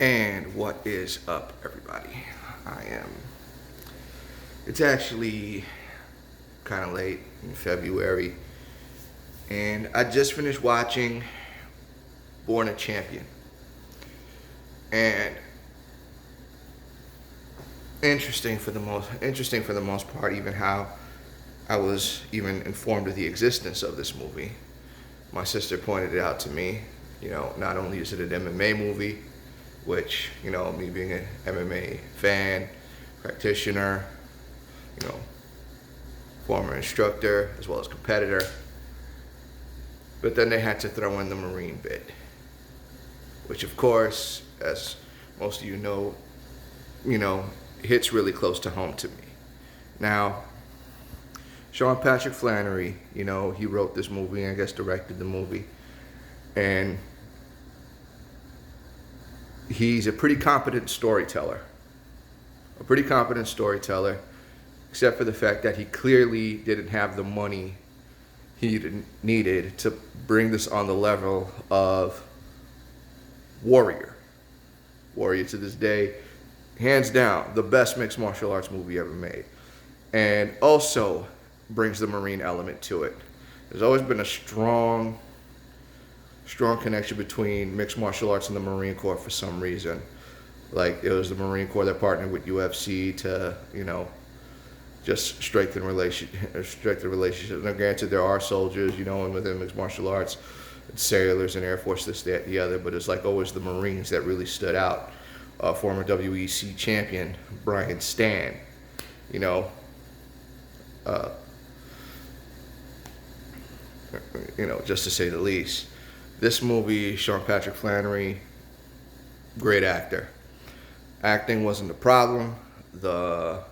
And what is up, everybody? It's actually kind of late in February, and I just finished watching Born a Champion. And interesting for the most part, even how I was even informed of the existence of this movie. My sister pointed it out to me. Not only is it an MMA movie, which, me being an MMA fan, practitioner, you know, former instructor, as well as competitor. But then they had to throw in the Marine bit, which of course, as most of hits really close to home to me. Now, Sean Patrick Flanery, he wrote this movie and I guess directed the movie. And he's a pretty competent storyteller. Except for the fact that he clearly didn't have the money he needed to bring this on the level of Warrior. Warrior, to this day, hands down, the best mixed martial arts movie ever made. And also brings the Marine element to it. There's always been a strong connection between mixed martial arts and the Marine Corps for some reason. Like, it was the Marine Corps that partnered with UFC to, just strengthen relationships. Now, granted, there are soldiers, and within mixed martial arts, sailors and Air Force, this, that, the other, but it's like always the Marines that really stood out. Former WEC champion Brian Stan, just to say the least. This movie, Sean Patrick Flanery, great actor. Acting wasn't the problem. The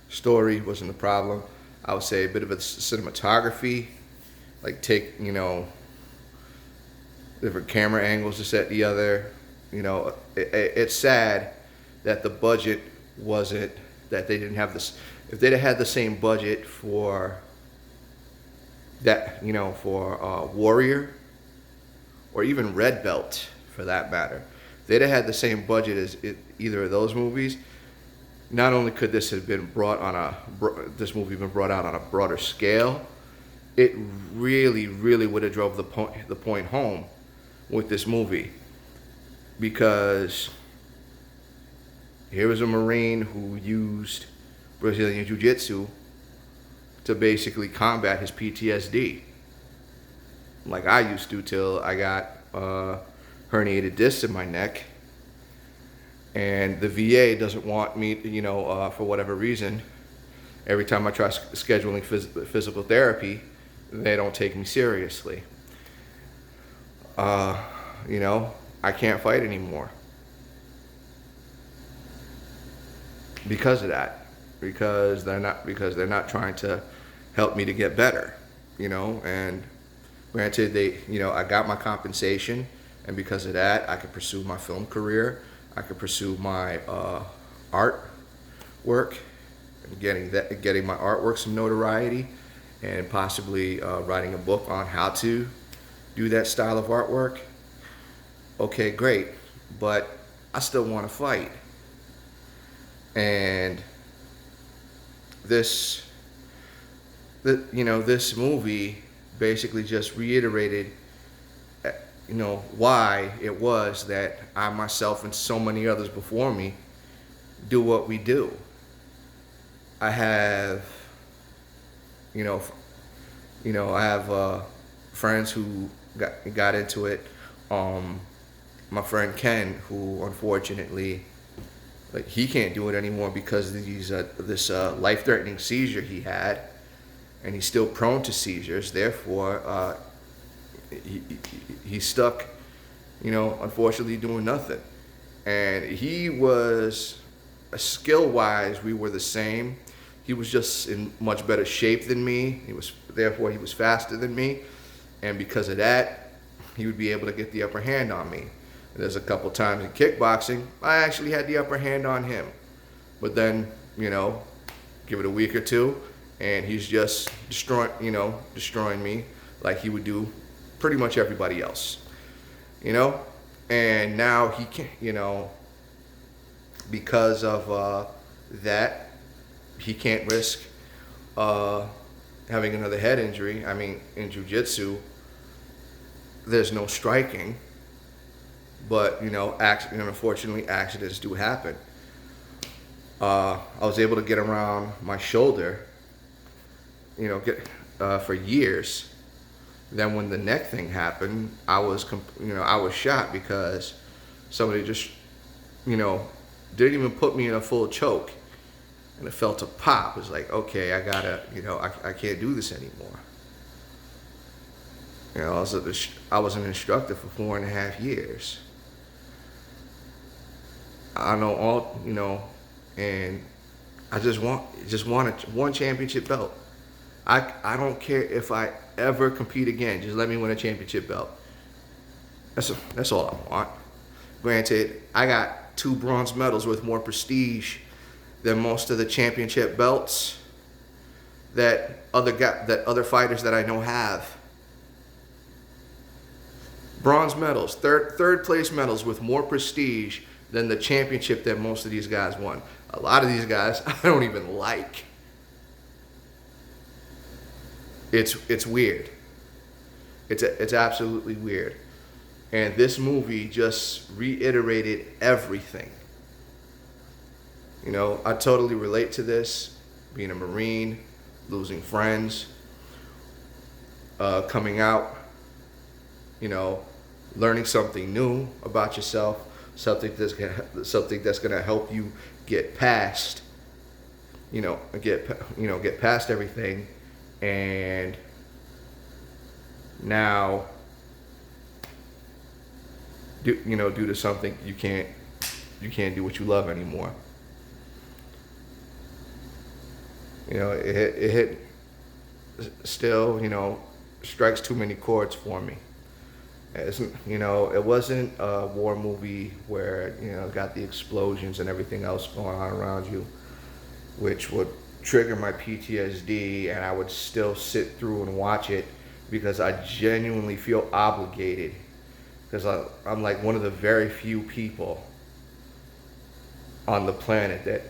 story wasn't the problem. I would say a bit of a cinematography, like take, different camera angles to set the other. It's sad that the budget wasn't, that they didn't have this. If they'd have had the same budget for that, for Warrior, or even Red Belt for that matter, if they'd have had the same budget as either of those movies, not only could this have been brought out on a broader scale, it really, really would have drove the point home with this movie. Because here was a Marine who used Brazilian Jiu-Jitsu to basically combat his PTSD, like I used to, till I got herniated discs in my neck. And the VA doesn't want me, for whatever reason, every time I try scheduling physical therapy, they don't take me seriously. I can't fight anymore because of that. Because they're not trying to help me to get better, and granted, I got my compensation, and because of that, I could pursue my film career. I could pursue my art work, and getting my artwork some notoriety, and possibly writing a book on how to do that style of artwork. Okay, great, but I still want to fight. And this movie basically just reiterated, why it was that I myself and so many others before me do what we do. I have, friends who got into it. My friend Ken, who unfortunately, he can't do it anymore because of this life-threatening seizure he had, and he's still prone to seizures. Therefore, he's stuck, unfortunately doing nothing. And he was, skill-wise, we were the same. He was just in much better shape than me. He was faster than me, and because of that, he would be able to get the upper hand on me. There's a couple times in kickboxing, I actually had the upper hand on him. But then, give it a week or two, and he's just destroying me like he would do pretty much everybody else. And now he can't, because of that, he can't risk uh, having another head injury. I mean, in jiu-jitsu, there's no striking, but unfortunately, accidents do happen. I was able to get around my shoulder, for years. Then when the neck thing happened, I was shot because somebody just, didn't even put me in a full choke, and it felt a pop. It's like, okay, I gotta, I can't do this anymore. I was an instructor for 4.5 years. I know all, and I just want one championship belt. I don't care if I ever compete again. Just let me win a championship belt. That's all I want. Granted, I got 2 bronze medals with more prestige than most of the championship belts that other fighters that I know have. Bronze medals, third place medals with more prestige than the championship that most of these guys won. A lot of these guys I don't even like. It's weird. It's absolutely weird. And this movie just reiterated everything. I totally relate to this. Being a Marine, losing friends, coming out, learning something new about yourself, something that's gonna help you get past, get past everything, and now, due to something you can't do what you love anymore. It hit still, strikes too many chords for me. It wasn't a war movie where, got the explosions and everything else going on around you, which would trigger my PTSD, and I would still sit through and watch it because I genuinely feel obligated, because I'm like one of the very few people on the planet that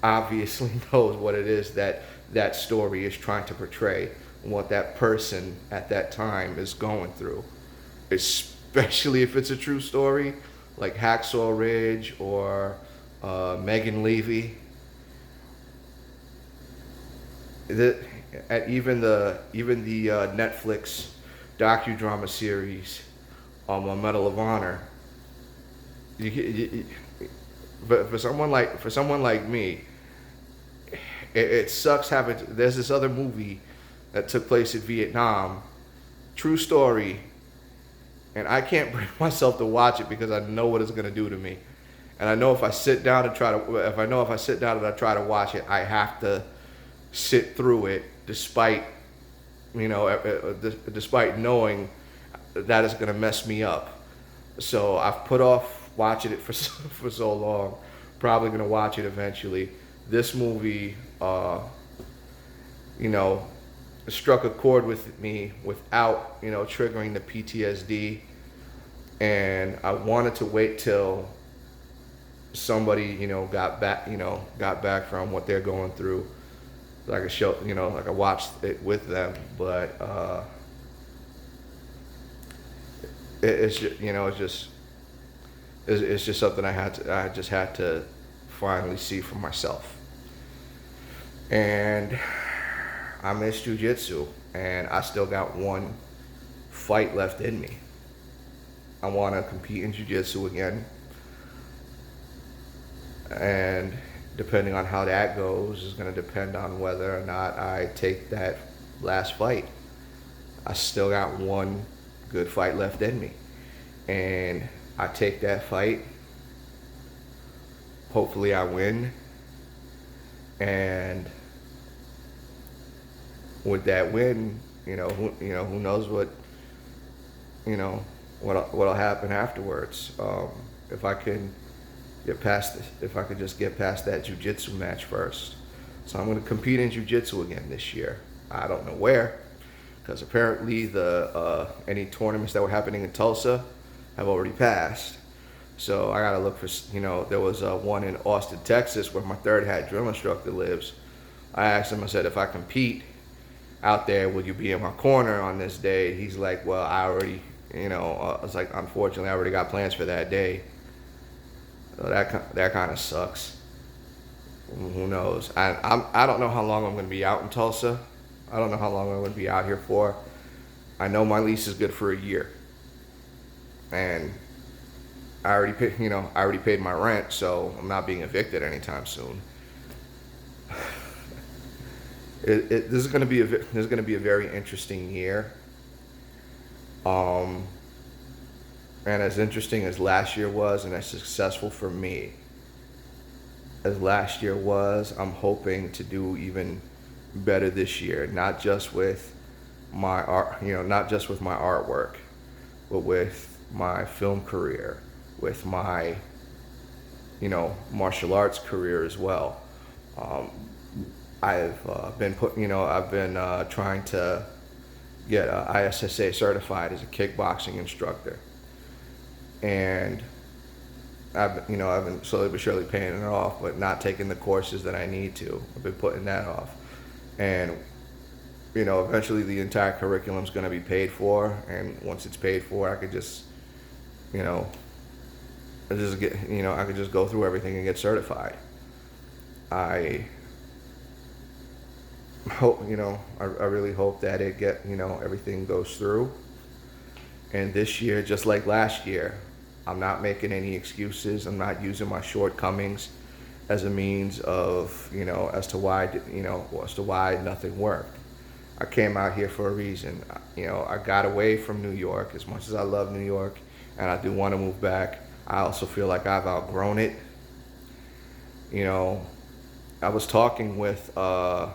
obviously knows what it is that story is trying to portray and what that person at that time is going through, especially if it's a true story like Hacksaw Ridge or Megan Levy. Even the Netflix docudrama series, Medal of Honor. But for someone like me, it sucks having. There's this other movie that took place in Vietnam, true story, and I can't bring myself to watch it because I know what it's gonna do to me, and I know if I sit down and try to watch it, I have to sit through it, despite knowing that it's gonna mess me up. So I've put off watching it for so long. Probably gonna watch it eventually. This movie, struck a chord with me without, triggering the PTSD. And I wanted to wait till somebody, got back from what they're going through, so I could show, like I watched it with them. But it's just something I just had to finally see for myself. And I miss jiu-jitsu, and I still got one fight left in me. I want to compete in jiu-jitsu again, and depending on how that goes is going to depend on whether or not I take that last fight. I still got one good fight left in me, and I take that fight. Hopefully I win, and with that win, who knows what'll happen afterwards. If I can just get past that jiu-jitsu match first. So I'm going to compete in jiu-jitsu again this year. I don't know where, because apparently any tournaments that were happening in Tulsa have already passed. So I gotta look for, there was one in Austin, Texas, where my third hat drill instructor lives. I asked him, I said, if I compete out there, will you be in my corner on this day? He's like, well, I already, I was like, unfortunately, I already got plans for that day. So that kind of sucks. Who knows? I don't know how long I'm going to be out in Tulsa. I don't know how long I'm going to be out here for. I know my lease is good for a year, and I already paid my rent, so I'm not being evicted anytime soon. This is going to be a very interesting year. And as interesting as last year was, and as successful for me as last year was, I'm hoping to do even better this year. Not just with my art, not just with my artwork, but with my film career, with my, martial arts career as well. I've been trying to get ISSA certified as a kickboxing instructor, and I've been slowly but surely paying it off, but not taking the courses that I need to. I've been putting that off, and eventually the entire curriculum's going to be paid for, and once it's paid for, I could just, I could just go through everything and get certified. I hope, I really hope that everything goes through. And this year, just like last year, I'm not making any excuses. I'm not using my shortcomings as a means of, as to why nothing worked. I came out here for a reason. I got away from New York. As much as I love New York and I do want to move back, I also feel like I've outgrown it. I was talking with a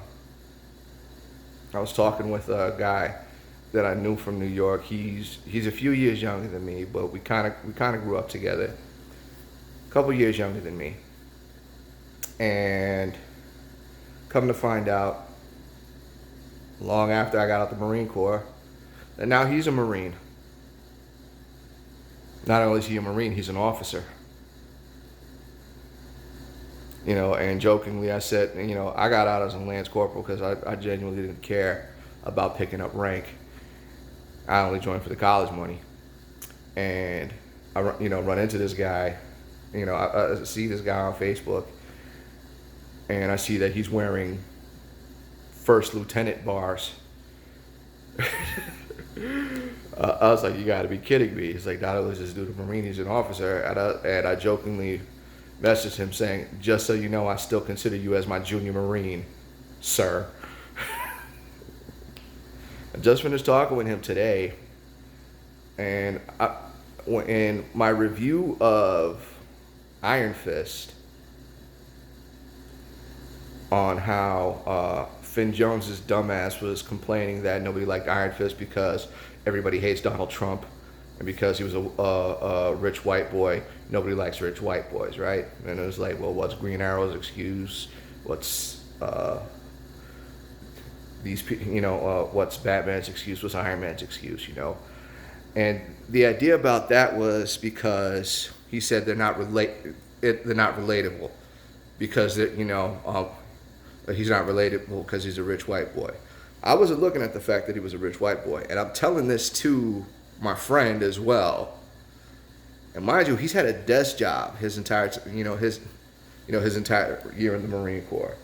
guy that I knew from New York. He's a few years younger than me, but we kind of grew up together. A couple years younger than me. And come to find out, long after I got out the Marine Corps, that now he's a Marine. Not only is he a Marine, he's an officer. And jokingly I said, I got out as a Lance Corporal because I genuinely didn't care about picking up rank. I only joined for the college money. And I run into this guy, I see this guy on Facebook, and I see that he's wearing first lieutenant bars. I was like, you gotta be kidding me. He's like, not only is this dude a Marine, he's an officer. And I jokingly messaged him saying, just so you know, I still consider you as my junior Marine, sir. I just finished talking with him today, and in my review of Iron Fist, on how Finn Jones's dumbass was complaining that nobody liked Iron Fist because everybody hates Donald Trump, and because he was a rich white boy, nobody likes rich white boys, right? And it was like, well, what's Green Arrow's excuse? What's what's Batman's excuse? What's Iron Man's excuse? And the idea about that was because he said they're not relatable, because he's not relatable because he's a rich white boy. I wasn't looking at the fact that he was a rich white boy, and I'm telling this to my friend as well. And mind you, he's had a desk job his entire year in the Marine Corps.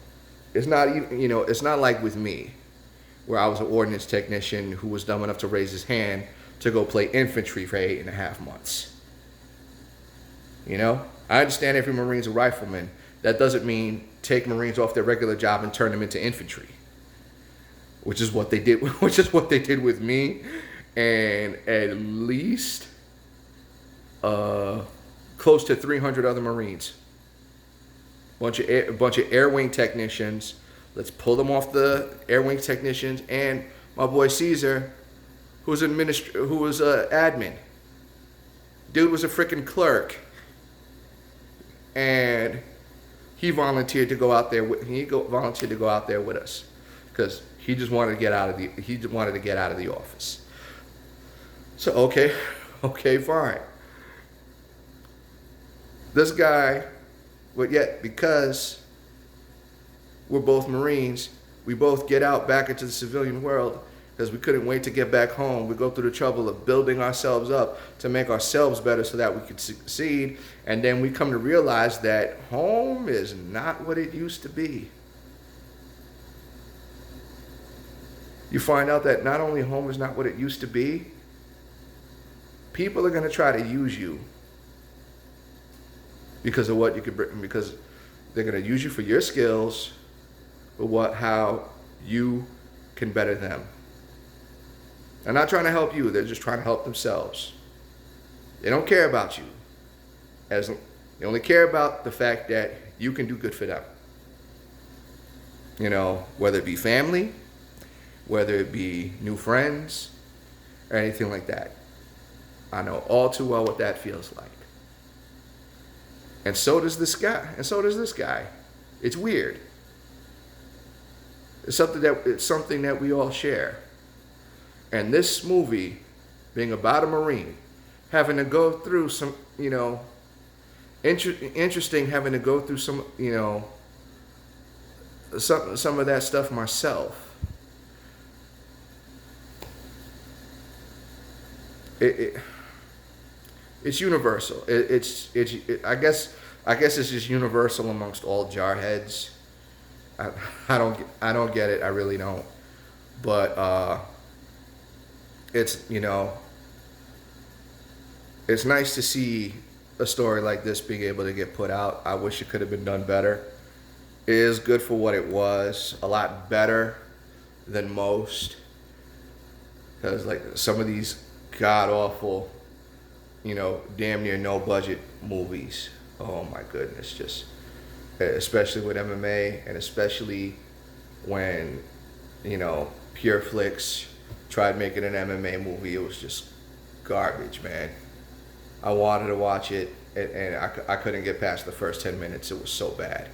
It's not even, it's not like with me, where I was an ordnance technician who was dumb enough to raise his hand to go play infantry for 8.5 months. I understand every Marine's a rifleman. That doesn't mean take Marines off their regular job and turn them into infantry, which is what they did. Which is what they did with me, and at least close to 300 other Marines. Bunch of air wing technicians. Let's pull them off the air wing technicians, and my boy Caesar, who was admin. Dude was a freaking clerk, and he volunteered to go out there. Volunteered to go out there with us because he just wanted to get out of the office. So okay, fine. this guy, but yet because we're both Marines, we both get out back into the civilian world because we couldn't wait to get back home. We go through the trouble of building ourselves up to make ourselves better so that we could succeed. And then we come to realize that home is not what it used to be. You find out that not only home is not what it used to be, people are going to try to use you because of what you could bring, because they're going to use you for your skills, but how you can better them. They're not trying to help you, they're just trying to help themselves. They don't care about you. They only care about the fact that you can do good for them. You know, whether it be family, whether it be new friends, or anything like that. I know all too well what that feels like. And so does this guy. It's weird. It's something that we all share. And this movie, being about a Marine, having to go through some, you know, interesting having to go through some, you know, some of that stuff myself. It's universal. I guess it's just universal amongst all jarheads. I don't get it. I really don't. But it's, you know, it's nice to see a story like this being able to get put out. I wish it could have been done better. It is good for what it was. A lot better than most. Because like some of these god awful, you know, damn near no budget movies. Oh my goodness, just especially with MMA, and especially when, you know, Pure Flix tried making an MMA movie. It was just garbage, man. I wanted to watch it, and I couldn't get past the first 10 minutes. It was so bad.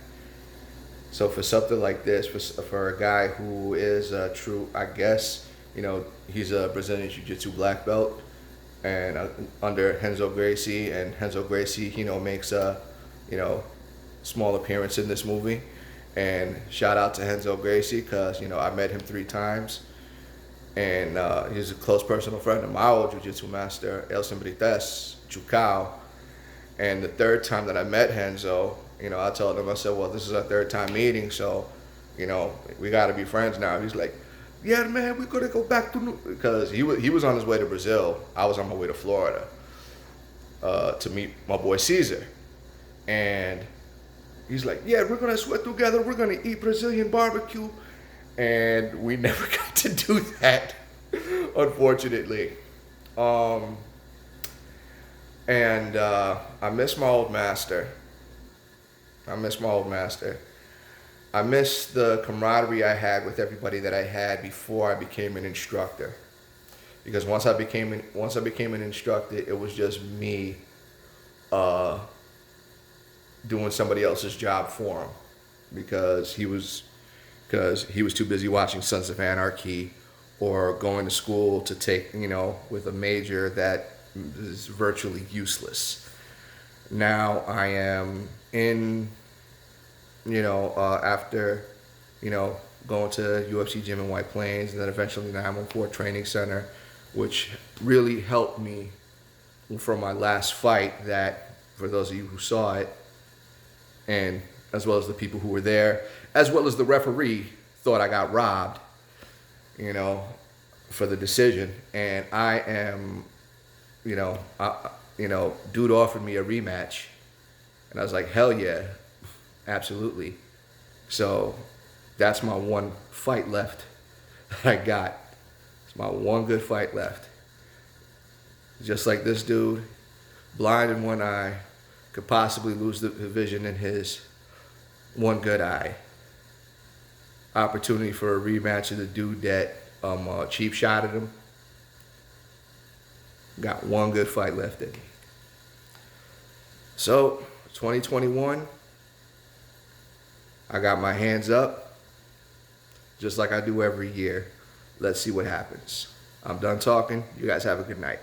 So for something like this, for a guy who is a true, I guess, you know, he's a Brazilian Jiu-Jitsu black belt, and under Renzo Gracie, and Renzo Gracie, you know, makes a, you know, small appearance in this movie. And shout out to Renzo Gracie, because, you know, I met him 3 times, and he's a close personal friend of my old Jiu-Jitsu master, El Simbrites Chucao. And the 3rd time that I met Renzo, you know, I told him, I said, well, this is our 3rd time meeting, so, you know, we got to be friends now. He's like, yeah, man, we're going to go back to because he was on his way to Brazil. I was on my way to Florida to meet my boy Caesar. And he's like, yeah, we're going to sweat together. We're going to eat Brazilian barbecue. And we never got to do that, unfortunately. And I miss my old master. I miss the camaraderie I had with everybody that I had before I became an instructor. Because once I became an instructor, it was just me doing somebody else's job for him, because he was too busy watching Sons of Anarchy or going to school to take, you know, with a major that is virtually useless. Now I am in, you know, after, you know, going to UFC gym in White Plains, and then eventually 914 Training Center, which really helped me for my last fight. That, for those of you who saw it, and as well as the people who were there, as well as the referee, thought I got robbed, you know, for the decision. And I am, you know, dude offered me a rematch, and I was like, hell yeah, absolutely. So that's my one fight left that I got. It's my one good fight left. Just like this dude, blind in one eye, could possibly lose the vision in his one good eye. Opportunity for a rematch of the dude that cheap shotted him. Got one good fight left in me. So 2021, I got my hands up, just like I do every year. Let's see what happens. I'm done talking. You guys have a good night.